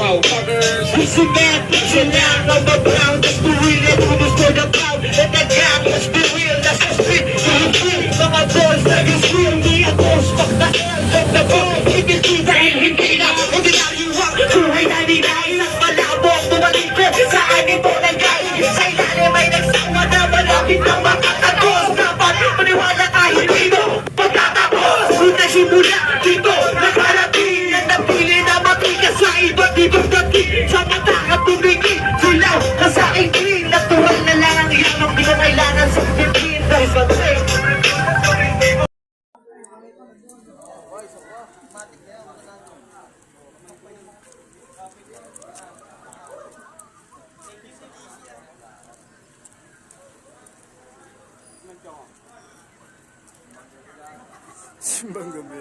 wow, fuckers. Listen now, I'm the brown, that's the real, and who is for the proud, and the gang, that's the real, that's the street, you're free, mga boys, like it's real, me a boss, fuck the hell, fuck the ball, hindi dahil hindi na, ordinary rock, buhay na ninain, at malabok, tumalikot, saan ito nagkain, sa ilalim ay nagsawa na malapit na makatagos, dapat maniwala kahit dito, pagtatapos, kung nagsimula dito, nakarating, at napili na matigas sa iba't ibang dating, sa mata at tumingin, silaw, na sa aking clean, natural na lang ang iyan, ang di ko kailangan sa pitin, dahil pag-save, Simbang gabi.